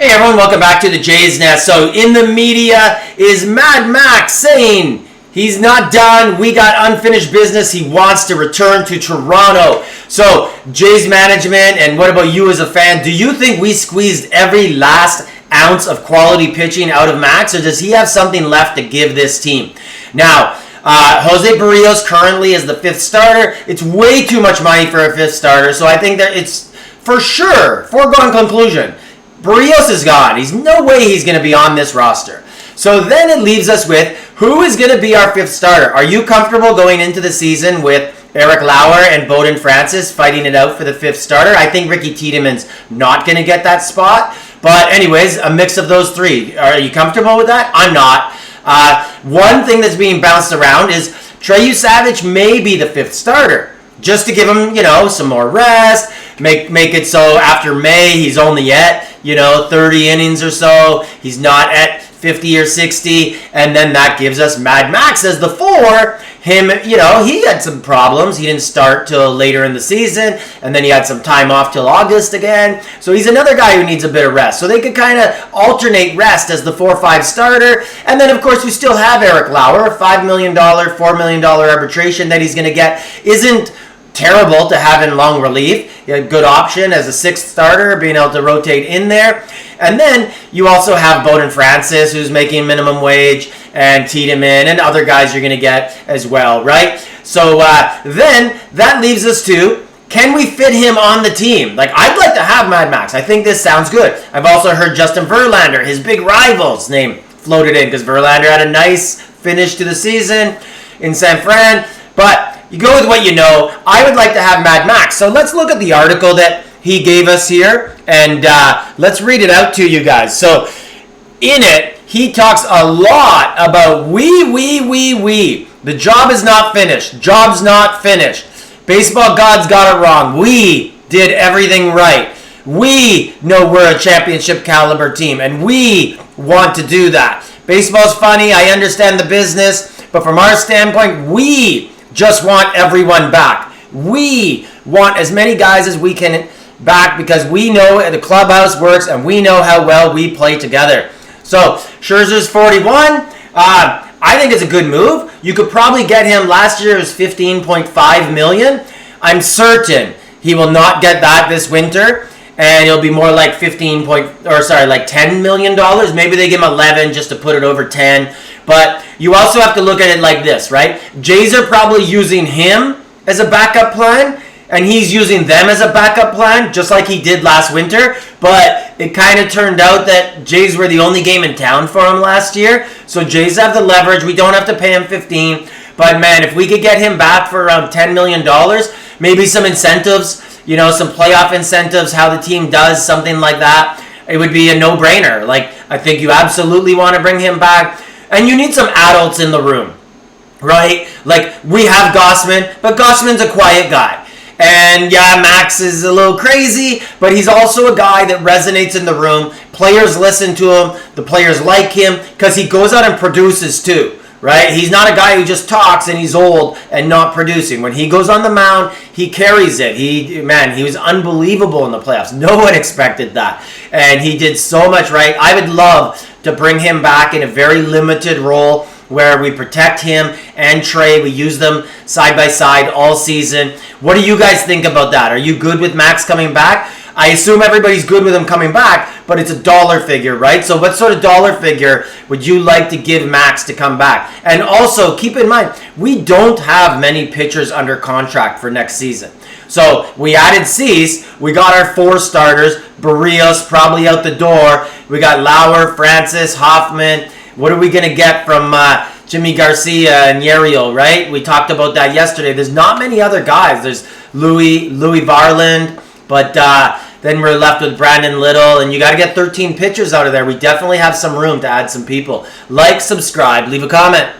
Hey everyone, welcome back to the Jays Nest. So in the media is Mad Max saying he's not done. We got unfinished business. He wants to return to Toronto. So Jays management, and what about you as a fan? Do you think we squeezed every last ounce of quality pitching out of Max, or does he have something left to give this team? Now, Jose Barrios currently is the fifth starter. It's way too much money for a fifth starter, so I think that it's for sure foregone conclusion. Barrios is gone. There's no way he's going to be on this roster. So then it leaves us with who is going to be our fifth starter. Are you comfortable going into the season with Eric Lauer and Bowden Francis fighting it out for the fifth starter? I think Ricky Tiedemann's not going to get that spot. But anyways, a mix of those three. Are you comfortable with that? I'm not. One thing that's being bounced around is Treyu Savage may be the fifth starter. Just to give him, some more rest, make it so after May he's only at, 30 innings or so. He's not at 50 or 60, and then that gives us Mad Max as the four. Him, he had some problems. He didn't start till later in the season, and then he had some time off till August again. So he's another guy who needs a bit of rest. So they could kind of alternate rest as the 4-5 starter. And then, of course, we still have Eric Lauer, a $5 million, $4 million arbitration that he's going to get. Isn't terrible to have in long relief. A good option as a sixth starter, being able to rotate in there. And then you also have Bowden Francis, who's making minimum wage, and Tiedemann, and other guys you're going to get as well, right? So then that leaves us to, can we fit him on the team? I'd like to have Mad Max. I think this sounds good. I've also heard Justin Verlander, his big rival's name floated in, because Verlander had a nice finish to the season in San Fran. But you go with what you know. I would like to have Mad Max. So let's look at the article that he gave us here, and let's read it out to you guys. So in it, he talks a lot about we. The job is not finished. Job's not finished. Baseball gods got it wrong. We did everything right. We know we're a championship caliber team, and we want to do that. Baseball's funny. I understand the business, but from our standpoint, we just want everyone back. We want as many guys as we can back because we know the clubhouse works and we know how well we play together. So Scherzer's 41. I think it's a good move. You could probably get him. Last year it was $15.5 million. I'm certain he will not get that this winter, and it'll be more like $10 million. Maybe they give him 11 just to put it over 10. But you also have to look at it like this, right? Jays are probably using him as a backup plan, and he's using them as a backup plan, just like he did last winter. But it kind of turned out that Jays were the only game in town for him last year. So Jays have the leverage. We don't have to pay him $15. But man, if we could get him back for around $10 million, maybe some incentives, some playoff incentives, how the team does, something like that, it would be a no-brainer. I think you absolutely want to bring him back. And you need some adults in the room, right? We have Gossman, but Gossman's a quiet guy. And yeah, Max is a little crazy, but he's also a guy that resonates in the room. Players listen to him. The players like him because he goes out and produces too, right? He's not a guy who just talks and he's old and not producing. When he goes on the mound, he carries it. He was unbelievable in the playoffs. No one expected that. And he did so much right. I would love to bring him back in a very limited role where we protect him and Trey. We use them side by side all season. What do you guys think about that? Are you good with Max coming back? I assume everybody's good with him coming back, but it's a dollar figure, right? So what sort of dollar figure would you like to give Max to come back? And also, keep in mind, we don't have many pitchers under contract for next season. So we added Cease. We got our 4 starters. Barrios probably out the door. We got Lauer, Francis, Hoffman. What are we going to get from Jimmy Garcia and Yariel, right? We talked about that yesterday. There's not many other guys. There's Louis Varland, but then we're left with Brandon Little, and you got to get 13 pitchers out of there. We definitely have some room to add some people. Like, subscribe, leave a comment.